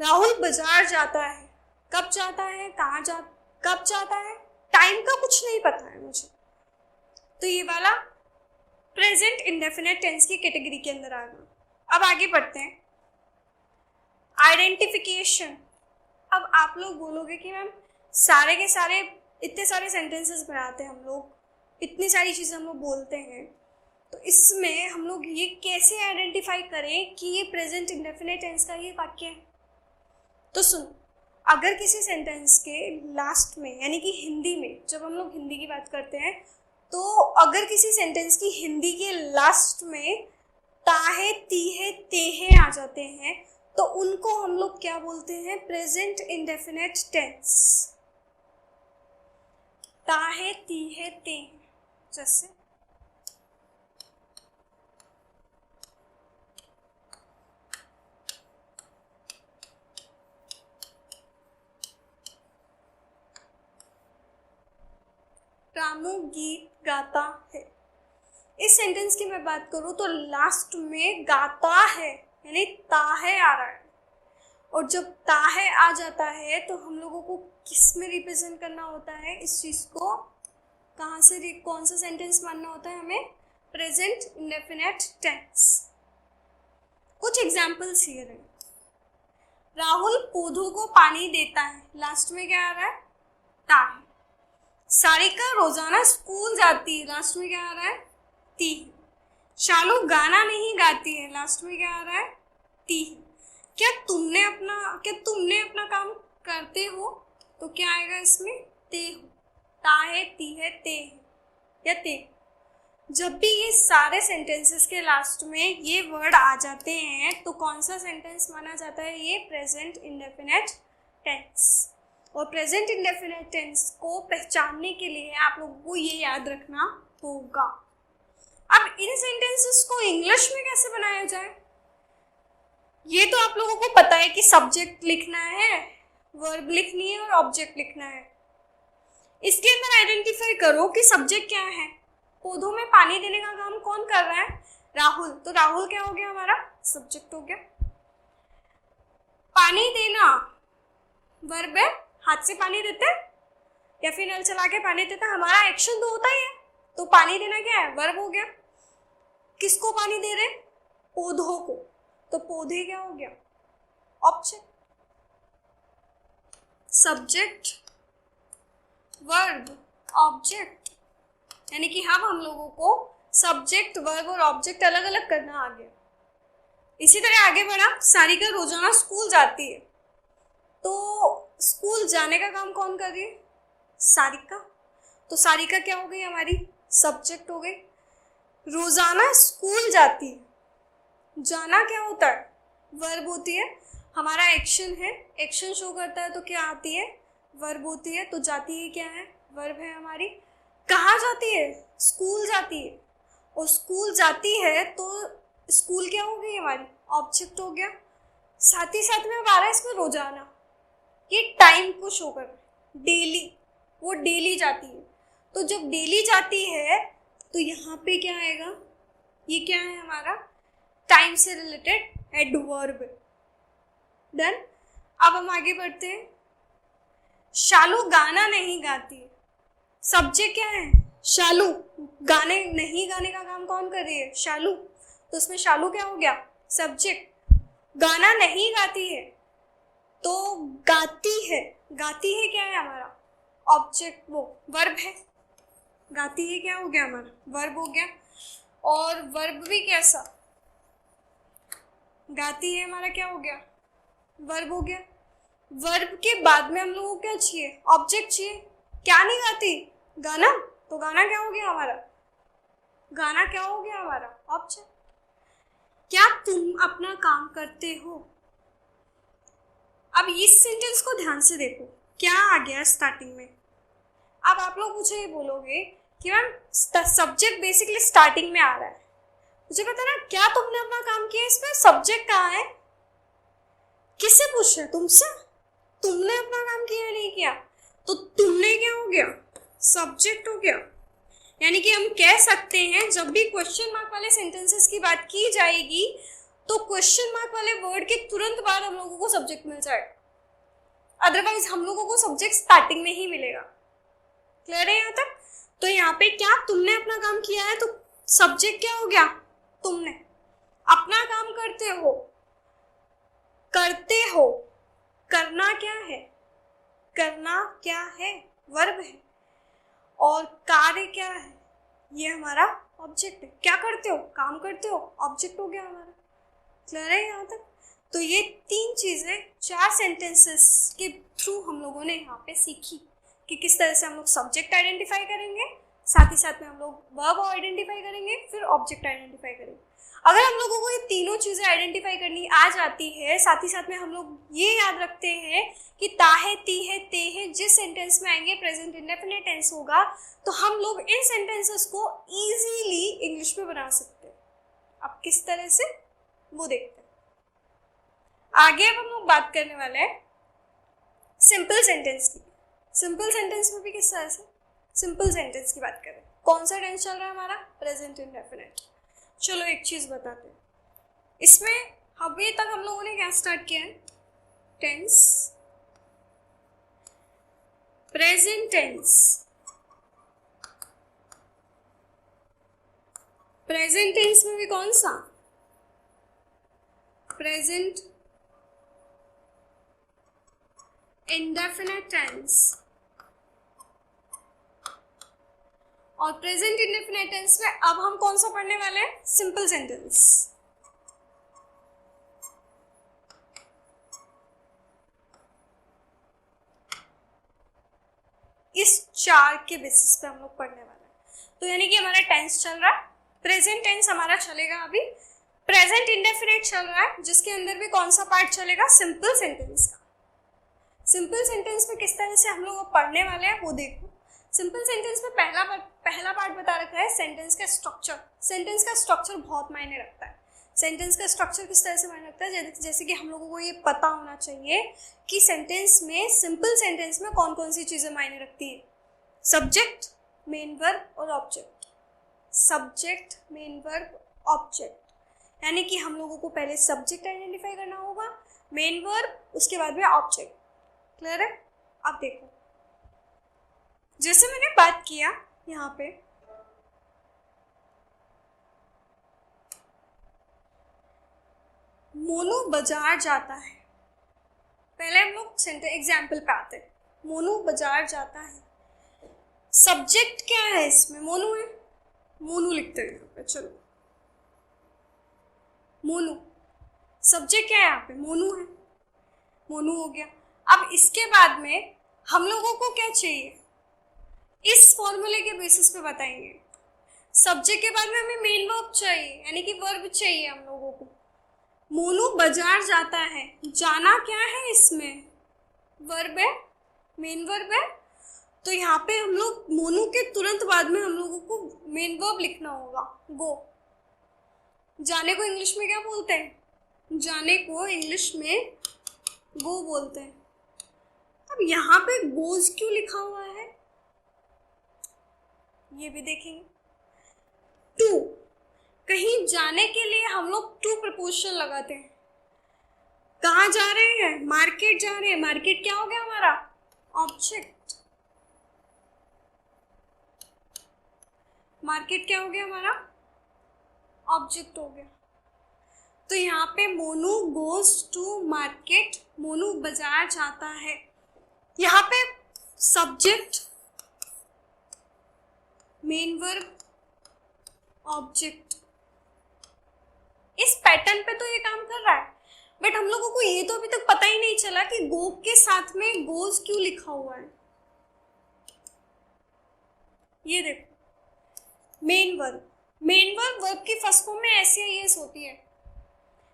राहुल बाजार जाता है, कब जाता है, कब जाता है, टाइम का कुछ नहीं पता है मुझे। तो ये वाला प्रेजेंट इंडेफिनिट टेंस की कैटेगरी के अंदर आ गया। अब आगे बढ़ते हैं, आइडेंटिफिकेशन। अब आप लोग बोलोगे कि मैम सारे के सारे इतने सारे सेंटेंसेस बनाते हैं हम लोग, इतनी सारी चीजें हम लोग बोलते हैं, तो इसमें हम लोग ये कैसे आइडेंटिफाई करें कि ये प्रेजेंट इंडेफिनिट टेंस का ये वाक्य है? तो सुनो, अगर किसी सेंटेंस के लास्ट में, यानी कि हिंदी में, जब हम लोग हिंदी की बात करते हैं, तो अगर किसी सेंटेंस की हिंदी के लास्ट में ताहे, तीहे, तेहे आ जाते हैं, तो उनको हम लोग क्या बोलते हैं? Present indefinite tense. ताहे, तीहे, तेहे, जैसे रामू गीत गाता है। इस सेंटेंस की मैं बात करूं तो लास्ट में गाता है यानी ताहे आ रहा है, और जब ताहे आ जाता है तो हम लोगों को किस में रिप्रेजेंट करना होता है इस चीज को? कहाँ से, कौन सा सेंटेंस मानना होता है हमें? Present indefinite tense. कुछ एग्जाम्पल्स हियर हैं। राहुल पौधों को पानी देता है, लास्ट में क्या आ रहा है? ताहे। सारिका रोजाना स्कूल जाती है, लास्ट में क्या आ रहा है? ती। शालू गाना नहीं गाती है, लास्ट में क्या आ रहा है? ती। क्या तुमने अपना काम करते हो, तो क्या आएगा इसमें? ते हो। ताहे, तीहे, ते या ते। जब भी ये सारे सेंटेंसेस के लास्ट में ये वर्ड आ जाते हैं तो कौन सा सेंटेंस माना जाता है? ये प्रेजेंट इंडेफिनिट टेंस। और प्रेजेंट इंडेफिनिट टेंस को पहचानने के लिए आप लोगों को ये याद रखना होगा। अब इन सेंटेंसेस को इंग्लिश में कैसे बनाया जाए? ये तो आप लोगों को पता है कि सब्जेक्ट लिखना है, वर्ब लिखनी है और ऑब्जेक्ट लिखना है। इसके अंदर आइडेंटिफाई करो कि सब्जेक्ट क्या है। पौधों में पानी देने का काम कौन कर रहा है? राहुल। तो राहुल क्या हो गया? हमारा सब्जेक्ट हो गया। पानी देना वर्ब है, हाथ से पानी देते हैं या फिर नल चला के पानी देते हैं, हमारा एक्शन तो होता ही है। तो पानी देना क्या है? वर्ब हो गया। किसको पानी दे रहे? पौधों को। तो पौधे क्या हो गया? ऑब्जेक्ट। सब्जेक्ट, वर्ब, ऑब्जेक्ट, यानी कि हम लोगों को सब्जेक्ट, वर्ब और ऑब्जेक्ट अलग अलग करना आ गया। इसी तरह आगे बढ़ा, सारिका रोजाना स्कूल जाती है, तो स्कूल जाने का काम कौन कर रही है? सारिका। तो सारिका क्या हो गई? हमारी सब्जेक्ट हो गई। रोजाना स्कूल जाती है, जाना क्या होता है? वर्ब होती है। हमारा एक्शन है, एक्शन शो करता है तो क्या आती है? वर्ब होती है। तो जाती है क्या है? वर्ब है हमारी। कहाँ जाती है? स्कूल जाती है। और स्कूल जाती है तो स्कूल क्या हो गई? हमारी ऑब्जेक्ट हो गया। साथ ही साथ में अब आ रहा है इसमें रोजाना, ये टाइम को शो कर रहा है, डेली। वो डेली जाती है। तो जब डेली जाती है तो यहाँ पे क्या आएगा, ये क्या है हमारा टाइम से रिलेटेड एडवर्ब। डन। अब हम आगे बढ़ते हैं। शालू गाना नहीं गाती, सब्जेक्ट क्या है, शालू। गाने नहीं गाने का काम कौन कर रही है, शालू। तो उसमें शालू क्या हो गया, सब्जेक्ट। गाना नहीं गाती है तो गाती है, गाती है क्या है हमारा ऑब्जेक्ट, वो वर्ब है। गाती है क्या हो गया हमारा, वर्ब हो गया। और वर्ब भी कैसा, गाती है हमारा क्या हो गया, वर्ब हो गया। वर्ब के बाद में हम लोगों को क्या चाहिए, ऑब्जेक्ट चाहिए। क्या नहीं गाती, गाना। तो गाना क्या हो गया हमारा, गाना क्या हो गया हमारा ऑब्जेक्ट। क्या तुम अपना काम करते हो। अब इस सेंटेंस को ध्यान से देखो, क्या आ गया स्टार्टिंग में। अब आप लोग मुझे ये बोलोगे कि मैम सब्जेक्ट बेसिकली स्टार्टिंग में आ रहा है, मुझे पता ना, क्या तुमने अपना काम किया, इसमें सब्जेक्ट कहाँ है, किससे पूछ रहे, तुमसे। तुमने अपना काम किया नहीं किया, तो तुमने क्या हो गया, सब्जेक्ट हो गया। यानी कि हम कह सकते हैं जब भी क्वेश्चन मार्क वाले सेंटेंसेस की बात की जाएगी तो क्वेश्चन मार्क वाले वर्ड के तुरंत बाद हम लोगों को सब्जेक्ट मिल जाएगा, अदरवाइज हम लोगों को सब्जेक्ट स्टार्टिंग में ही मिलेगा। क्लियर है यहाँ तक। तो यहाँ पे क्या तुमने अपना काम किया है, तो सब्जेक्ट क्या हो गया, तुमने। अपना काम करते हो, करते हो, करना क्या है, करना क्या है, वर्ब है। और कार्य क्या है, ये हमारा ऑब्जेक्ट है। क्या करते हो, काम करते हो, ऑब्जेक्ट हो गया हमारा। क्लियर है यहाँ तक। तो ये तीन चीजें 4 सेंटेंसेस के थ्रू हम लोगों ने यहाँ पे सीखी कि किस तरह से हम लोग सब्जेक्ट आइडेंटिफाई करेंगे, साथ ही साथ में हम लोग वर्ब आइडेंटिफाई करेंगे, फिर ऑब्जेक्ट आइडेंटिफाई करेंगे। अगर हम लोगों को ये तीनों चीजें आइडेंटिफाई करनी आ जाती है, साथ ही साथ में हम लोग ये याद रखते हैं कि ताहे, तीहे, तेहे जिस सेंटेंस में आएंगे प्रेजेंट इंडेफिनिट टेंस होगा, तो हम लोग इन सेंटेंसेस को इजीली इंग्लिश में बना सकते हैं। अब किस तरह से वो देखते हैं। आगे अब हम लोग बात करने वाले हैं सिंपल सेंटेंस की। सिंपल सेंटेंस में भी किस तरह से सिंपल सेंटेंस की बात करें। कौन सा टेंस चल रहा है हमारा, प्रेजेंट इंडेफिनिट। चलो एक चीज बताते हैं, इसमें अभी तक हम लोगों ने क्या स्टार्ट किया है, tense, present tense. Present tense में भी कौन सा, प्रेजेंट इंडेफिनिट टेंस। और प्रेजेंट इंडेफिनिट टेंस में अब हम कौन सा पढ़ने वाले हैं, सिंपल सेंटेंस। इस 4 के बेसिस पे हम लोग पढ़ने वाले हैं। तो यानी कि हमारा टेंस चल रहा है, प्रेजेंट टेंस हमारा चलेगा अभी, प्रेजेंट इंडेफिनिट चल रहा है जिसके अंदर भी कौन सा पार्ट चलेगा, सिंपल सेंटेंस का। सिंपल सेंटेंस में किस तरह से हम लोग पढ़ने वाले हैं वो देखो। सिंपल सेंटेंस में पहला पार्ट बता रखा है सेंटेंस का स्ट्रक्चर। सेंटेंस का स्ट्रक्चर बहुत मायने रखता है। सेंटेंस का स्ट्रक्चर किस तरह से मायने रखता है, जैसे कि हम लोगों को ये पता होना चाहिए कि सेंटेंस में, सिंपल सेंटेंस में कौन कौन सी चीजें मायने रखती है, सब्जेक्ट, मेन वर्ब और object. Subject, main verb, object. यानी कि हम लोगों को पहले सब्जेक्ट आइडेंटिफाई करना होगा, मेन वर्ब, उसके बाद में ऑब्जेक्ट। क्लियर है। अब देखो, जैसे मैंने बात किया यहाँ पे, मोनू बाजार जाता है। पहले हम लोग एग्जाम्पल पे आते हैं। मोनू बाजार जाता है, सब्जेक्ट क्या है इसमें, मोनू है, मोनू लिखते हैं यहाँ पे। चलो, मोनू, सब्जेक्ट क्या है यहाँ पे, मोनू है, मोनू हो गया। अब इसके बाद में हम लोगों को क्या चाहिए, इस फॉर्मूले के बेसिस पे बताएंगे। सब्जेक्ट के बाद में हमें मेन वर्ब चाहिए, यानी कि वर्ब चाहिए हम लोगों को। मोनू बाजार जाता है, जाना क्या है इसमें, वर्ब है, मेन वर्ब है। तो यहाँ पे हम लोग मोनू के तुरंत बाद में हम लोगों को मेन वर्ब लिखना होगा, गो। जाने को इंग्लिश में क्या बोलते हैं, जाने को इंग्लिश में गो बोलते हैं। अब यहाँ पे गोज क्यों लिखा हुआ है, ये भी देखेंगे। टू, कहीं जाने के लिए हम लोग टू प्रपोजिशन लगाते हैं। कहाँ जा रहे हैं? मार्केट जा रहे हैं। मार्केट क्या हो गया हमारा? ऑब्जेक्ट। मार्केट क्या हो गया हमारा? ऑब्जेक्ट हो गया। तो यहाँ पे Monu goes to market, Monu बाजार जाता है। यहाँ पे सब्जेक्ट, मेन वर्ब, ऑब्जेक्ट। इस पैटर्न पे तो ये काम कर रहा है, बट हम लोगों को ये तो अभी तक पता ही नहीं चला कि गो के साथ में गोज क्यों लिखा हुआ है। ये देखो, main verb, main verb, verb की फर्स्ट फॉर्म में ऐसी एस होती है।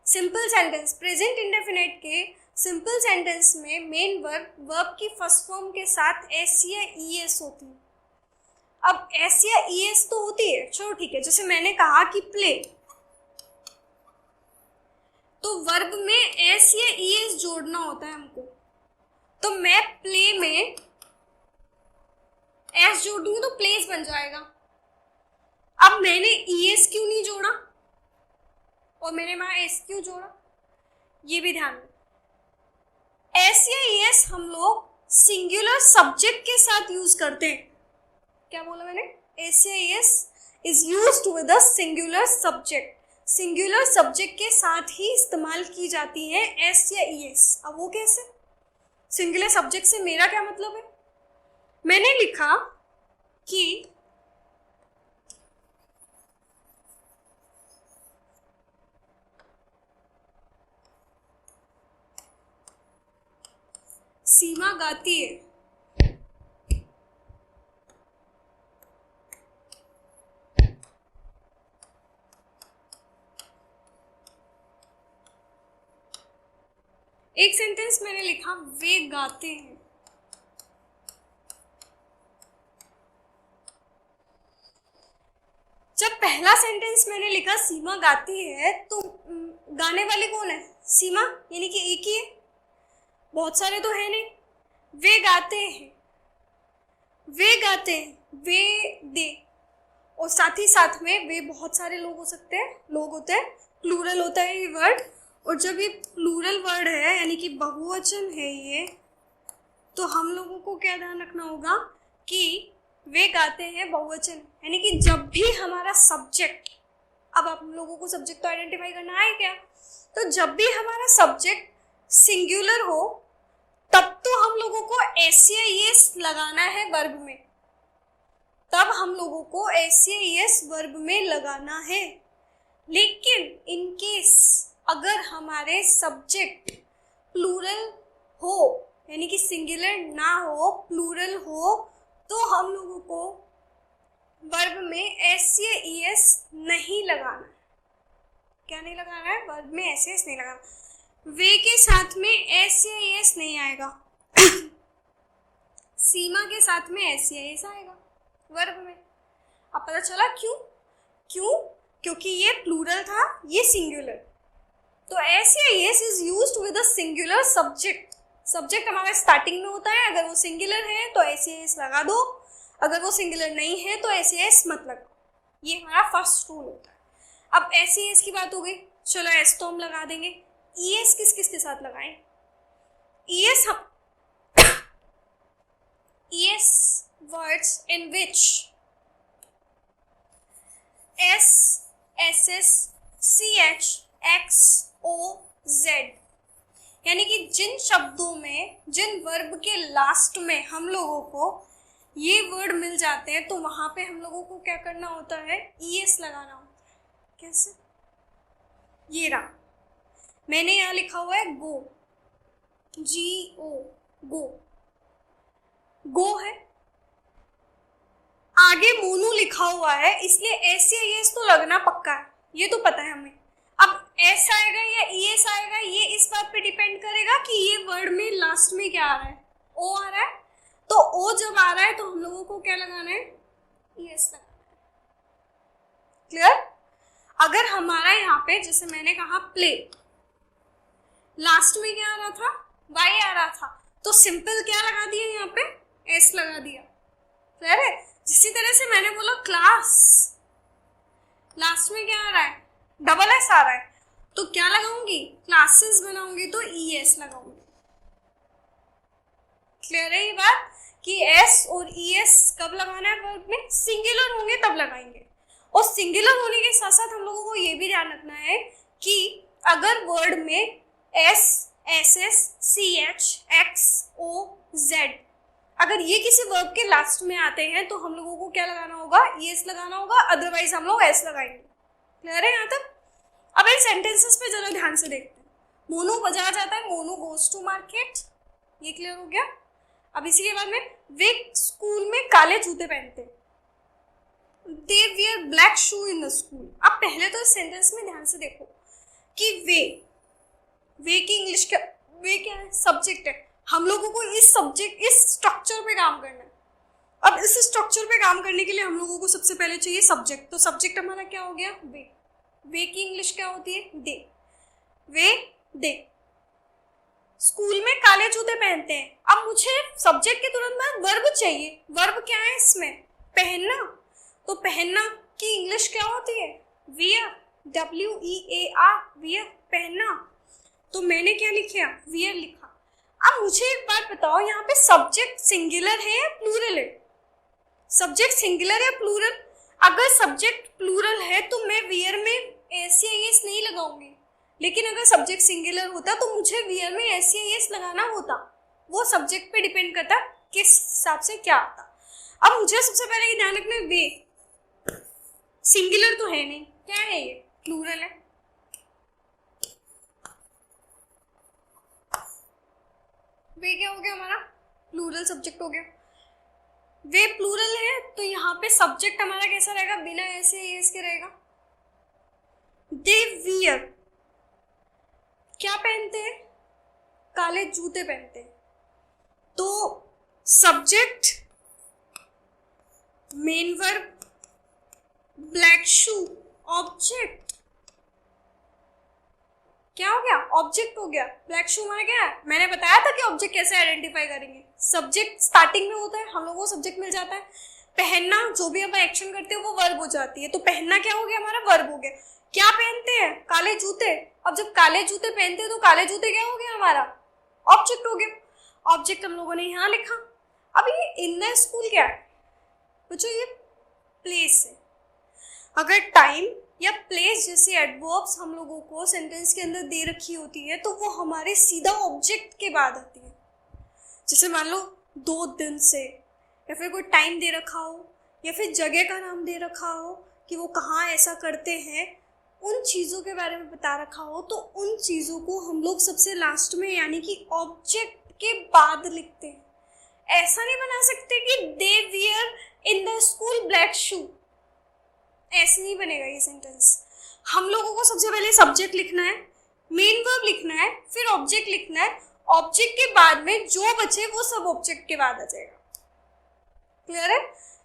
सिंपल सेंटेंस, प्रेजेंट इंडेफिनेट के सिंपल सेंटेंस में मेन वर्ब, वर्ब की फर्स्ट फॉर्म के साथ एस या ई एस होती है। अब एस या ई एस तो होती है, चलो ठीक है। जैसे मैंने कहा कि प्ले, तो वर्ब में एस या ई एस जोड़ना होता है हमको। तो मैं प्ले में एस जोड़ दूंगी तो प्लेस बन जाएगा। अब मैंने ई एस क्यों नहीं जोड़ा और मैंने वहां एस क्यों जोड़ा, ये भी ध्यान दें। एस या ई एस हम लोग सिंगुलर सब्जेक्ट के साथ यूज करते हैं। क्या बोला मैंने? एस या E S is used with a singular subject. Singular subject के साथ ही इस्तेमाल की जाती है एस या ई एस। अब वो कैसे? सिंगुलर सब्जेक्ट से मेरा क्या मतलब है? मैंने लिखा कि सीमा गाती है। एक सेंटेंस मैंने लिखा वे गाते हैं। जब पहला सेंटेंस मैंने लिखा सीमा गाती है, तो गाने वाले कौन है? सीमा, यानी कि एक ही है, बहुत सारे तो है नहीं। वे गाते हैं, वे गाते हैं, वे दे, और साथ ही साथ में वे बहुत सारे लोग हो सकते हैं, लोग होते हैं, प्लूरल होता है ये वर्ड। और जब ये प्लूरल वर्ड है यानी कि बहुवचन है ये, तो हम लोगों को क्या ध्यान रखना होगा कि वे गाते हैं बहुवचन, यानी कि जब भी हमारा सब्जेक्ट, अब आप लोगों को सब्जेक्ट तो आइडेंटिफाई करना है क्या, तो जब भी हमारा सब्जेक्ट सिंगुलर हो तब तो हम लोगों को एस या एस लगाना है वर्ब में, तब हम लोगों को एस या एस वर्ब में लगाना है। लेकिन इन केस अगर हमारे सब्जेक्ट प्लूरल हो, यानी कि सिंगुलर ना हो, प्लूरल हो, तो हम लोगों को वर्ब में एस या ई एस नहीं लगाना। क्या नहीं लगाना है? वर्ब में एस एस नहीं लगाना। वे के साथ में एस या ई एस नहीं आएगा। सीमा के साथ में एस या एस आएगा वर्ब में। अब पता चला क्यों? क्योंकि ये प्लूरल था, ये सिंगुलर। तो एस या S is used with a singular subject. Subject हमारा स्टार्टिंग में होता है, अगर वो सिंगुलर है तो एस या एस लगा दो, अगर वो सिंगुलर नहीं है तो एस या एस मत लगाओ। ये हमारा फर्स्ट रूल होता है। अब एस या एस की बात हो गई, चलो एस तो हम लगा देंगे। ई एस किस किस के साथ लगाएं? ई एस हम E S words in which S, S S, C H, X, O, Z, यानी कि जिन शब्दों में, जिन वर्ब के लास्ट में हम लोगों को ये वर्ड मिल जाते हैं, तो वहां पे हम लोगों को क्या करना होता है? ई एस लगाना होता है। कैसे? ये रहा, मैंने यहां लिखा हुआ है गो, जी ओ, गो, गो है, आगे मोनू लिखा हुआ है, इसलिए एस या एस तो लगना पक्का है, ये तो पता है हमें। अब एस आएगा या ई एस आएगा, ये इस बात पे डिपेंड करेगा कि ये वर्ड में लास्ट में क्या आ रहा है, ओ आ रहा है। तो ओ जब आ रहा है तो हम लोगों को क्या लगाना है? ई एस लगाना है। क्लियर? अगर हमारा यहाँ पे जैसे मैंने कहा प्ले, लास्ट में क्या आ रहा था? वाई आ रहा था, तो सिंपल क्या लगा दिया यहाँ पे? एस लगा दिया। क्लियर है? जिसी तरह से मैंने बोला क्लास, लास्ट में क्या आ रहा है, डबल एस आ रहा है, तो क्या लगाऊंगी, क्लासेस बनाऊंगी तो ई एस लगाऊंगी। क्लियर है ये बात कि एस और ई एस कब लगाना है वर्ब में, सिंगुलर होंगे तब लगाएंगे। और सिंगुलर होने के साथ साथ हम लोगों को ये भी ध्यान रखना है कि अगर वर्ड में S, S S, C H, X, O, Z अगर ये किसी वर्ब के लास्ट में आते हैं तो हम लोगों को क्या लगाना होगा, एस लगाना होगा, अदरवाइज हम लोग एस लगाएंगे। क्लियर है यहाँ तक। अब इन सेंटेंसेस पे जरा ध्यान से देखते हैं। मोनू बाजार जाता है, मोनू गोज टू मार्केट, ये क्लियर हो गया। अब इसी के बाद में वे स्कूल में काले जूते पहनते हैं, they wear black shoe in the school. अब पहले तो इस सेंटेंस में ध्यान से देखो कि वे की इंग्लिश क्या, वे क्या है, सब्जेक्ट है। हम लोगों को इस स्ट्रक्चर पे काम करना है। अब इस स्ट्रक्चर पे काम करने के लिए हम लोगों को सबसे पहले चाहिए सब्जेक्ट। तो सब्जेक्ट हमारा क्या हो गया, वे की इंग्लिश क्या होती है, दे। वे दे स्कूल में काले जूते पहनते हैं। अब मुझे सब्जेक्ट के तुरंत बाद वर्ब चाहिए। वर्ब क्या है इसमें, पहनना। तो पहनना की इंग्लिश क्या होती है, वियर, WEAR, वियर, पहनना। तो मैंने क्या लिखा, वियर लिखा। अब मुझे एक बात बताओ, यहाँ पे सब्जेक्ट सिंगुलर है या प्लूरल है, सब्जेक्ट सिंगुलर या प्लूरल। अगर सब्जेक्ट प्लूरल है तो मैं वियर में एस या एस नहीं लगाऊंगी, लेकिन अगर सब्जेक्ट सिंगुलर होता तो मुझे वियर में एस या एस लगाना होता। वो सब्जेक्ट पे डिपेंड करता किस हिसाब से क्या आता। अब मुझे सबसे पहले ये ध्यान रखना है, वे सिंगुलर तो है नहीं, क्या है ये, प्लूरल है। वे क्या हो गया हमारा, प्लूरल सब्जेक्ट हो गया। वे प्लूरल है तो यहाँ पे सब्जेक्ट हमारा कैसा रहेगा, बिना ऐसे एस के रहेगा। दे वियर क्या पहनते हैं, काले जूते पहनते हैं। तो subject, main verb, black shoe, object क्या हो गया, ऑब्जेक्ट हो गया। ब्लैक शू हमारा क्या है, मैंने बताया था कि ऑब्जेक्ट कैसे आइडेंटिफाई करेंगे। सब्जेक्ट स्टार्टिंग में होता है, हम लोगों को सब्जेक्ट मिल जाता है। पहनना, जो भी हम एक्शन करते हैं वो वर्ब हो जाती है। तो पहनना क्या हो गया हमारा, वर्ब हो गया। क्या पहनते हैं, काले जूते। अब जब काले जूते पहनते हैं तो काले जूते क्या हो गया हमारा, ऑब्जेक्ट हो गया। ऑब्जेक्ट हम लोगों ने यहाँ लिखा। अब ये इन द स्कूल क्या है बच्चों, ये प्लेस है। अगर टाइम या प्लेस जैसे एडवर्ब्स हम लोगों को सेंटेंस के अंदर दे रखी होती है तो वो हमारे सीधा ऑब्जेक्ट के बाद आती है। जैसे मान लो 2 दिन से, या फिर कोई टाइम दे रखा हो, या फिर जगह का नाम दे रखा हो कि वो कहाँ ऐसा करते हैं, उन चीज़ों के बारे में बता रखा हो, तो उन चीज़ों को हम लोग सबसे लास्ट में यानी कि ऑब्जेक्ट के बाद लिखते हैं। ऐसा नहीं बना सकते कि they wear in the school black shoe, ऐसे नहीं बनेगा ये सेंटेंस। हम लोगों को सबसे पहले सब्जेक्ट लिखना है, मेन वर्ब लिखना है, फिर ऑब्जेक्ट लिखना है। ऑब्जेक्ट के बाद में जो बचे वो सब ऑब्जेक्ट के बाद आ जाएगा। क्लियर है।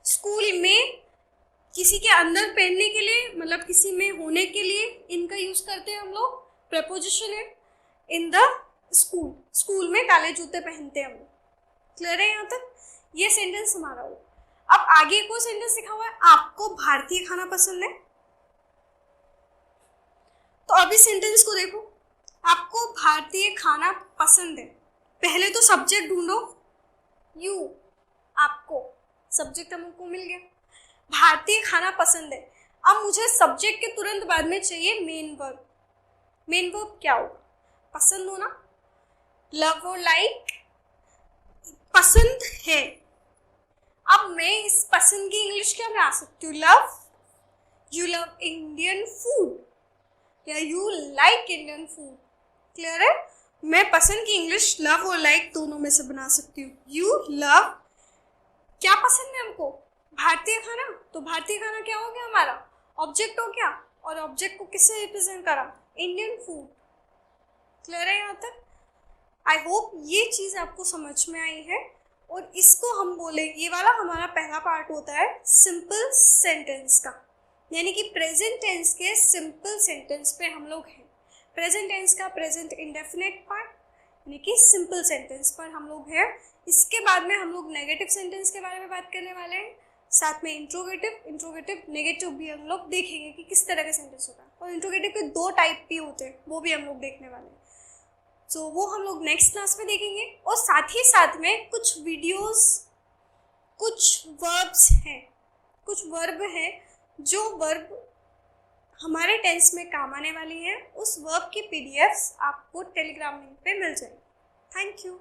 स्कूल में किसी के अंदर पहनने के लिए, मतलब किसी में होने के लिए इनका यूज करते हैं हम लोग, प्रपोजिशन है। इन द स्कूल, स्कूल में काले जूते पहनते हैं हम लोग। क्लियर है यहाँ तक, ये सेंटेंस हमारा हो। अब आगे को सेंटेंस लिखा हुआ है, आपको भारतीय खाना पसंद है। तो अभी सेंटेंस को देखो, आपको भारतीय खाना पसंद है। पहले तो सब्जेक्ट ढूंढो, यू, आपको, सब्जेक्ट हमको मिल गया, भारतीय खाना पसंद है। अब मुझे सब्जेक्ट के तुरंत बाद में चाहिए मेन वर्ब। मेन वर्ब क्या होगा, पसंद होना, लव और लाइक, पसंद है। अब मैं इस पसंद की इंग्लिश क्या बना सकती हूँ, love, you love Indian food, या you like Indian food. Clear है। मैं पसंद की इंग्लिश लव और लाइक दोनों में से बना सकती हूँ। यू लव, क्या पसंद है हमको, भारतीय खाना। तो भारतीय खाना क्या हो गया हमारा, ऑब्जेक्ट हो गया, और ऑब्जेक्ट को किससे रिप्रेजेंट करा, इंडियन फूड। क्लियर है यहाँ तक। आई होप ये चीज़ आपको समझ में आई है। और इसको हम बोले, ये वाला हमारा पहला पार्ट होता है सिंपल सेंटेंस का, यानी कि प्रेजेंट टेंस के सिंपल सेंटेंस पे हम लोग हैं। प्रेजेंट टेंस का प्रेजेंट इंडेफिनिट पार्ट यानी कि सिंपल सेंटेंस पर हम लोग हैं। इसके बाद में हम लोग नेगेटिव सेंटेंस के बारे में बात करने वाले हैं। साथ में इंट्रोगेटिव नेगेटिव भी हम लोग देखेंगे कि किस तरह का सेंटेंस होता है, और इंट्रोगेटिव के 2 टाइप भी होते हैं, वो भी हम लोग देखने वाले हैं। तो वो हम लोग नेक्स्ट क्लास में देखेंगे। और साथ ही साथ में कुछ वीडियोस, कुछ वर्ब हैं जो वर्ब हमारे टेंस में काम आने वाली है, उस वर्ब की पीडीएफ्स आपको टेलीग्राम लिंक पे मिल जाएगी। Thank you.